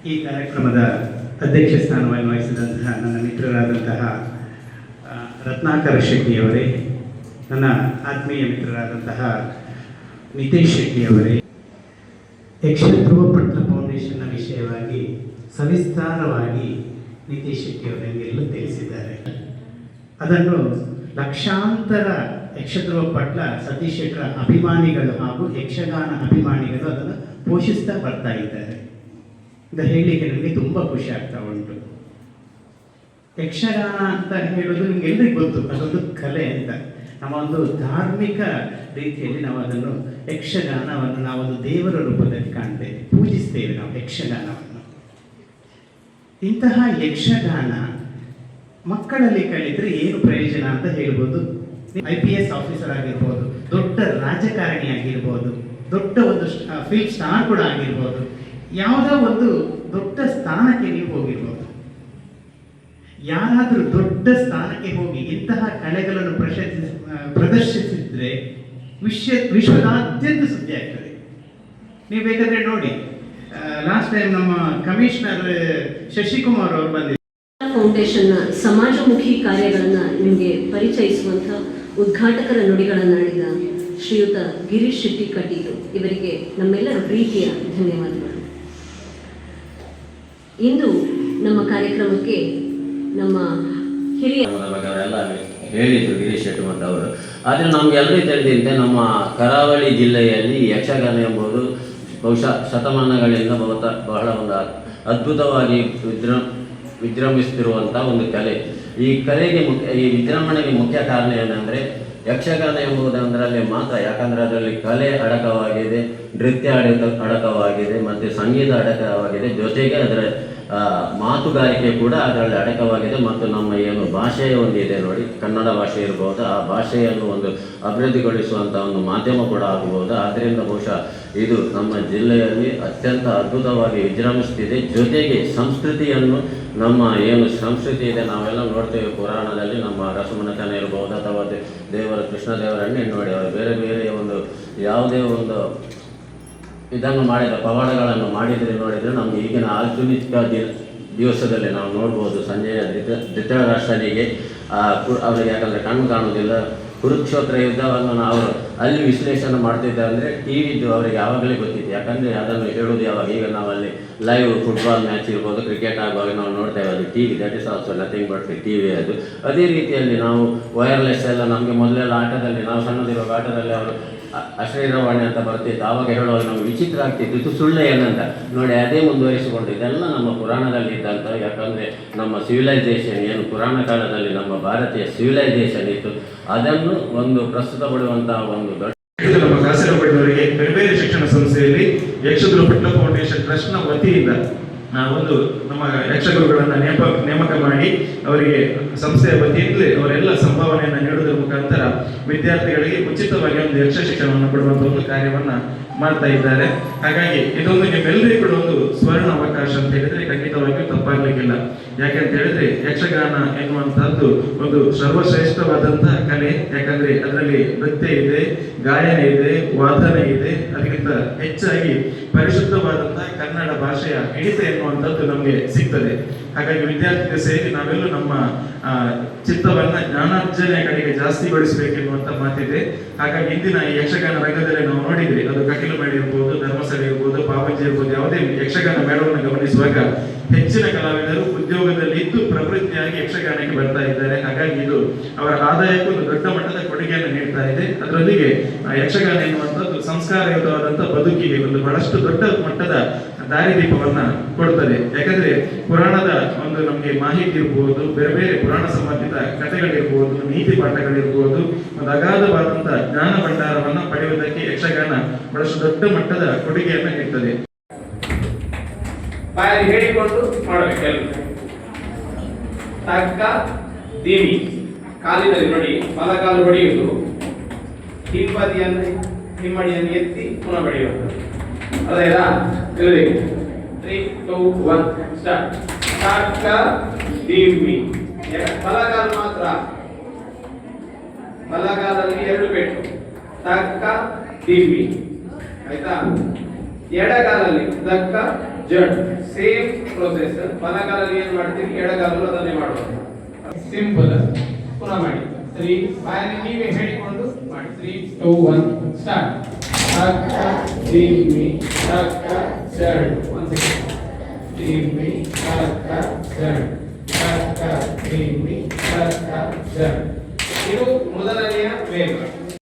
ಈ ಕಾರ್ಯಕ್ರಮದ ಅಧ್ಯಕ್ಷ ಸ್ಥಾನವನ್ನು ವಹಿಸಿದಂತಹ ನನ್ನ ಮಿತ್ರರಾದಂತಹ ರತ್ನಾಕರ ಶೆಟ್ಟಿಯವರೇ, ನನ್ನ ಆತ್ಮೀಯ ಮಿತ್ರರಾದಂತಹ ನಿತೇಶ್ ಶೆಟ್ಟಿಯವರೇ, ಯಕ್ಷಧ್ರುವ ಪಟ್ಲ ಫೌಂಡೇಶನ್ನ ವಿಷಯವಾಗಿ ಸವಿಸ್ತಾರವಾಗಿ ನಿತೇಶ್ ಶೆಟ್ಟಿಯವರು ನಮಗೆಲ್ಲ ತಿಳಿಸಿದ್ದಾರೆ. ಅದನ್ನು ಲಕ್ಷಾಂತರ ಯಕ್ಷಧ್ರುವ ಪಟ್ಲ ಸತೀಶ್ ಶೆಟ್ಟರ ಅಭಿಮಾನಿಗಳು ಹಾಗೂ ಯಕ್ಷಗಾನ ಅಭಿಮಾನಿಗಳು ಅದನ್ನು ಪೋಷಿಸ್ತಾ ಬರ್ತಾ ಇದ್ದಾರೆ. ಇದು ಹೇಳಲಿಕ್ಕೆ ನನಗೆ ತುಂಬ ಖುಷಿ ಆಗ್ತಾ ಉಂಟು. ಯಕ್ಷಗಾನ ಅಂತ ಹೇಳೋದು ನಿಮಗೆಲ್ಲರಿಗೂ ಗೊತ್ತು, ಅದೊಂದು ಕಲೆ ಅಂತ. ನಮ್ಮ ಒಂದು ಧಾರ್ಮಿಕ ರೀತಿಯಲ್ಲಿ ನಾವು ಅದನ್ನು ಯಕ್ಷಗಾನವನ್ನು ನಾವೊಂದು ದೇವರ ರೂಪದಲ್ಲಿ ಕಾಣ್ತೇವೆ, ಪೂಜಿಸ್ತೇವೆ ನಾವು ಯಕ್ಷಗಾನವನ್ನು. ಇಂತಹ ಯಕ್ಷಗಾನ ಮಕ್ಕಳಲ್ಲಿ ಕಲಿತರೆ ಏನು ಪ್ರಯೋಜನ ಅಂತ ಹೇಳ್ಬೋದು. IPS ಆಫೀಸರ್ ಆಗಿರ್ಬೋದು, ದೊಡ್ಡ ರಾಜಕಾರಣಿ ಆಗಿರ್ಬೋದು, ದೊಡ್ಡ ಒಂದು ಫಿಲ್ಮ್ ಸ್ಟಾರ್ ಕೂಡ ಆಗಿರ್ಬೋದು, ಯಾವುದೋ ಒಂದು ದೊಡ್ಡ ಸ್ಥಾನಕ್ಕೆ ನೀವು ಹೋಗಿರ್ಬೋದು. ಯಾರಾದರೂ ದೊಡ್ಡ ಸ್ಥಾನಕ್ಕೆ ಹೋಗಿ ಇಂತಹ ಕಲೆಗಳನ್ನು ಪ್ರದರ್ಶಿಸಿದ್ರೆ ವಿಶ್ವದಾದ್ಯಂತ ಸುದ್ದಿ ಆಗ್ತದೆ. ನೀವು ಬೇಕಾದ್ರೆ ನೋಡಿ, ಲಾಸ್ಟ್ ಟೈಮ್ ನಮ್ಮ ಕಮಿಷನರ್ ಶಶಿಕುಮಾರ್ ಅವರು ಬಂದಿದ್ದಾರೆ. ಫೌಂಡೇಶನ್ನ ಸಮಾಜಮುಖಿ ಕಾರ್ಯಗಳನ್ನು ನಿಮಗೆ ಪರಿಚಯಿಸುವಂಥ ಉದ್ಘಾಟಕರ ನುಡಿಗಳನ್ನಾಡಿದ ಶ್ರೀಯುತ ಗಿರೀಶ್ ಶೆಟ್ಟಿ ಕಟೀಲು ಇವರಿಗೆ ನಮ್ಮೆಲ್ಲರ ಪ್ರೀತಿಯ ಧನ್ಯವಾದಗಳು. ಇಂದು ನಮ್ಮ ಕಾರ್ಯಕ್ರಮಕ್ಕೆ ನಮ್ಮ ಹಿರಿಯ ಹೇಳಿದರು ಗಿರೀಶ್ ಶೆಟ್ಟಿ ಮತ್ತು ಅವರು. ಆದರೆ ನಮಗೆಲ್ಲರಿಗೂ ತಿಳಿದಂತೆ ನಮ್ಮ ಕರಾವಳಿ ಜಿಲ್ಲೆಯಲ್ಲಿ ಯಕ್ಷಗಾನ ಎಂಬುದು ಬಹುಶಃ ಶತಮಾನಗಳಿಂದ ಬಹಳ ಒಂದು ಅದ್ಭುತವಾಗಿ ವಿಜೃಂಭಿಸುತ್ತಿರುವಂಥ ಒಂದು ಕಲೆ. ಈ ಕಲೆಗೆ ಈ ವಿಜೃಂಭಣೆಗೆ ಮುಖ್ಯ ಕಾರಣ ಏನಂದರೆ ಯಕ್ಷಗಾನ ಎಂಬುದರಲ್ಲಿ ಮಾತ್ರ. ಯಾಕಂದರೆ ಅದರಲ್ಲಿ ಕಲೆ ಅಡಕವಾಗಿದೆ, ನೃತ್ಯ ಅಡಕವಾಗಿದೆ ಮತ್ತು ಸಂಗೀತ ಅಡಕವಾಗಿದೆ, ಜೊತೆಗೆ ಅದರ ಮಾತುಗಾರಿಕೆ ಕೂಡ ಅದರಲ್ಲಿ ಅಡಕವಾಗಿದೆ. ಮತ್ತು ನಮ್ಮ ಏನು ಭಾಷೆಯ ಒಂದು ಇದೆ ನೋಡಿ, ಕನ್ನಡ ಭಾಷೆ ಇರ್ಬೋದು, ಆ ಭಾಷೆಯನ್ನು ಒಂದು ಅಭಿವೃದ್ಧಿಗೊಳಿಸುವಂಥ ಒಂದು ಮಾಧ್ಯಮ ಕೂಡ ಆಗಬಹುದು. ಆದ್ದರಿಂದ ಬಹುಶಃ ಇದು ನಮ್ಮ ಜಿಲ್ಲೆಯಲ್ಲಿ ಅತ್ಯಂತ ಅದ್ಭುತವಾಗಿ ವಿಜೃಂಭಿಸುತ್ತಿದೆ. ಜೊತೆಗೆ ಸಂಸ್ಕೃತಿಯನ್ನು, ನಮ್ಮ ಏನು ಸಂಸ್ಕೃತಿ ಇದೆ ನಾವೆಲ್ಲ ನೋಡ್ತೇವೆ ಪುರಾಣದಲ್ಲಿ, ನಮ್ಮ ರಸಮನಕನ ಇರ್ಬೋದು ಅಥವಾ ದೇವರ ಕೃಷ್ಣದೇವರನ್ನೇ ನೋಡಿ, ಅವರು ಬೇರೆ ಬೇರೆ ಒಂದು ಯಾವುದೇ ಒಂದು ಇದನ್ನು ಮಾಡಿದ ಪವಾಡಗಳನ್ನು ಮಾಡಿದರೆ ನೋಡಿದರೆ ನಮಗೆ ಈಗಿನ ಆಧುನಿಕ ದಿವಸದಲ್ಲಿ ನಾವು ನೋಡ್ಬೋದು. ಸಂಜೆಯ ಧೃತರಾಷ್ಟ್ರನಿಗೆ ಅವರಿಗೆ ಯಾಕಂದರೆ ಕಣ್ಣು ಕಾಣುವುದಿಲ್ಲ, ಕುರುಕ್ಷೇತ್ರ ಯುದ್ಧವನ್ನು ನಾವು ಅಲ್ಲಿ ವಿಶ್ಲೇಷಣೆ ಮಾಡ್ತಿದ್ದೆ ಅಂದರೆ ಟಿವಿದು ಅವರಿಗೆ ಯಾವಾಗಲೇ ಗೊತ್ತಿತ್ತು. ಯಾಕಂದರೆ ಅದನ್ನು ಹೇಳೋದು ಯಾವಾಗ, ಈಗ ನಾವಲ್ಲಿ ಲೈವ್ ಫುಟ್ಬಾಲ್ ಮ್ಯಾಚ್ ಇರ್ಬೋದು, ಕ್ರಿಕೆಟ್ ಆಗುವಾಗ ನಾವು ನೋಡ್ತೇವೆ, ಅದು TV, that is also nothing but TV ಅದು. ಅದೇ ರೀತಿಯಲ್ಲಿ ನಾವು ವೈರ್ಲೆಸ್ ಎಲ್ಲ ನಮಗೆ ಮೊದಲೆಲ್ಲ ಆಟದಲ್ಲಿ, ನಾವು ಸಣ್ಣದಿರುವಾಗ ಆಟದಲ್ಲಿ ಅವರು ಅಶ್ರೀರವಾಣಿ ಅಂತ ಬರ್ತಿತ್ತು, ಆವಾಗ ಹೇಳುವಾಗ ನಮಗೆ ವಿಚಿತ್ರ ಆಗ್ತಿತ್ತು, ಇದು ಸುಳ್ಳು ಏನಂತ ನೋಡಿ. ಅದೇ ಮುಂದುವರಿಸಿಕೊಂಡು ಇದೆಲ್ಲ ನಮ್ಮ ಪುರಾಣದಲ್ಲಿ ಇದ್ದಂಥ. ಯಾಕಂದರೆ ನಮ್ಮ ಸಿವಿಲೈಸೇಷನ್ ಏನು ಪುರಾಣ ಕಾಲದಲ್ಲಿ ನಮ್ಮ ಭಾರತೀಯ ಸಿವಿಲೈಸೇಷನ್ ಇತ್ತು, ಅದನ್ನು ಒಂದು ಪ್ರಸ್ತುತಪಡುವಂಥ ಒಂದು ದೊಡ್ಡ ನಮ್ಮ ಕಾಸರಗೋಡಿನವರಿಗೆ ಬೇರೆ ಬೇರೆ ಶಿಕ್ಷಣ ಸಂಸ್ಥೆಯಲ್ಲಿ ಯಕ್ಷಧ್ರುವ ಪಟ್ಲ ಫೌಂಡೇಶನ್ ಟ್ರಸ್ಟ್ನ ವತಿಯಿಂದ ಒಂದು ನಮ್ಮ ಯಕ್ಷಗುರುಗಳನ್ನು ನೇಮಕ ಮಾಡಿ ಅವರಿಗೆ ಸಂಸ್ಥೆಯ ವತಿಯಿಂದಲೇ ಅವರೆಲ್ಲ ಸಂಭಾವನೆಯನ್ನು ನೀಡುವುದರ ಮುಖಾಂತರ ವಿದ್ಯಾರ್ಥಿಗಳಿಗೆ ಉಚಿತವಾಗಿ ಒಂದು ಯಕ್ಷ ಶಿಕ್ಷಣವನ್ನು ಕೊಡುವಂಥ ಒಂದು ಕಾರ್ಯವನ್ನು ಮಾಡ್ತಾ ಇದ್ದಾರೆ. ಹಾಗಾಗಿ ಇದೊಂದು ನಿಮ್ಮೆಲ್ಲರಿಗೂ ಕೂಡ ಒಂದು ಸ್ವರ್ಣ ಅವಕಾಶ ಅಂತ ಹೇಳಿದ್ರೆ ಖಂಡಿತವಾಗಿಯೂ ತಪ್ಪಾಗಲಿಕ್ಕಿಲ್ಲ. ಯಾಕೆಂತ ಹೇಳಿದ್ರೆ ಯಕ್ಷಗಾನ ಎನ್ನುವಂತಹದ್ದು ಒಂದು ಸರ್ವಶ್ರೇಷ್ಠವಾದಂತಹ ಕಲೆ. ಯಾಕಂದ್ರೆ ಅದರಲ್ಲಿ ನೃತ್ಯ ಇದೆ, ಗಾಯನ ಇದೆ, ವಾದನೆ ಇದೆ, ಅದಕ್ಕಿಂತ ಹೆಚ್ಚಾಗಿ ಪರಿಶುದ್ಧವಾದಂತಹ ಕನ್ನಡ ಭಾಷೆಯ ಹಿಡಿತ ಎನ್ನುವಂಥದ್ದು ನಮಗೆ ಸಿಗ್ತದೆ. ಹಾಗಾಗಿ ವಿದ್ಯಾರ್ಥಿಗಳು ಸೇರಿ ನಾವೆಲ್ಲೂ ನಮ್ಮ ಚಿತ್ತವನ್ನ ಜ್ಞಾನಾರ್ಜನೆ ಕಡೆಗೆ ಜಾಸ್ತಿಗೊಳಿಸಬೇಕೆನ್ನುವಂತ ಮಾತಿದೆ. ಹಾಗಾಗಿ ಇಂದಿನ ಈ ಯಕ್ಷಗಾನ ರಂಗದಲ್ಲಿ ನಾವು ನೋಡಿದ್ರಿ, ಅದು ಕಟೀಲುಮೇಳ ಇರ್ಬೋದು, ಧರ್ಮಸ್ಥಳ ಇರ್ಬೋದು, ಪಾವಂಜಿ ಇರ್ಬೋದು, ಯಾವುದೇ ಯಕ್ಷಗಾನ ಮೇಳವನ್ನು ಗಮನಿಸುವಾಗ ಹೆಚ್ಚಿನ ಕಲಾವಿದರು ಉದ್ಯೋಗದಲ್ಲಿ ಇದ್ದು ಪ್ರವೃತ್ತಿಯಾಗಿ ಯಕ್ಷಗಾನಕ್ಕೆ ಬರ್ತಾ ಇದ್ದಾರೆ. ಹಾಗಾಗಿ ಇದು ಅವರ ಆದಾಯಕ್ಕೂ ಒಂದು ದೊಡ್ಡ ಮಟ್ಟದ ಕೊಡುಗೆಯನ್ನು ನೀಡ್ತಾ ಇದೆ. ಅದರೊಂದಿಗೆ ಯಕ್ಷಗಾನ ಎನ್ನುವಂಥದ್ದು ಸಂಸ್ಕಾರಯುತವಾದಂತಹ ಬದುಕಿಗೆ ಒಂದು ಬಹಳಷ್ಟು ದೊಡ್ಡ ಮಟ್ಟದ ದಾರಿದೀಪವನ್ನ ಕೊಡ್ತದೆ. ಯಾಕಂದ್ರೆ ಪುರಾಣದ ಒಂದು ನಮಗೆ ಮಾಹಿತಿ ಇರ್ಬೋದು, ಬೇರೆ ಬೇರೆ ಪುರಾಣ ಸಂಬಂಧಿತ ಕಥೆಗಳಿರ್ಬೋದು, ನೀತಿ ಪಾಠಗಳಿರ್ಬೋದು, ಒಂದು ಅಗಾಧವಾದಂತಹ ಜ್ಞಾನ ಭಂಡಾರವನ್ನ ಪಡೆಯುವುದಕ್ಕೆ ಯಕ್ಷಗಾನ ಬಹಳಷ್ಟು ದೊಡ್ಡ ಮಟ್ಟದ ಕೊಡುಗೆಯನ್ನು ನೀಡ್ತದೆ. ಬಾಯಲ್ಲಿ ಹೇಳಿಕೊಂಡು ಮಾಡಬೇಕು. ತಗ್ಗ ದೇವಿ ಕಾಲಿನಲ್ಲಿ ನೋಡಿ, ಬಲಗಾಲು ಹೊಡೆಯುವುದು, ಹಿಮ್ಮಡಿಯನ್ನು ಎತ್ತಿ ಪುನಃ ಬಡಿಯುವುದು. ಅದೇನಾ? ತಿಳಿಬೇಕು. 3, 2, 1 ಸ್ಟಾರ್ಟ್. ತಗ್ಗ ದೇವಿ. ಬಲಗಾಲು ಮಾತ್ರ, ಬಲಗಾಲಲ್ಲಿ 2 ಪೆಟ್ಟು. ತಗ್ಗ ದೇವಿ, ಆಯ್ತಾ? ಎಡಗಾಲಲ್ಲಿ ತಗ್ಗ ಜಡ್. Same process. ಬಲಗಾಲಲ್ಲಿ ಏನು ಮಾಡ್ತೀರಿ, ಎಡಗಾಲಲ್ಲೂ ಅದನ್ನೇ ಮಾಡುವುದು. ಸಿಂಪಲ್. ಪುನಃ ಮಾಡಿ. 3 ಬಾಯಲ್ಲಿ ನೀವೇ ಹೇಳಿಕೊಂಡು ಮಾಡಿ. 3 2 1 ಸ್ಟಾರ್ಟ್. ಟಕ್ಕ ಧಿಮ್ಮಿ ಟಕ್ಕ ಜಡ್. 1 ಸೆಕೆಂಡ್. ಧಿಮ್ಮಿ ಟಕ್ಕ ಜಡ್. ಟಕ್ಕ ಧಿಮ್ಮಿ ಟಕ್ಕ ಜಡ್.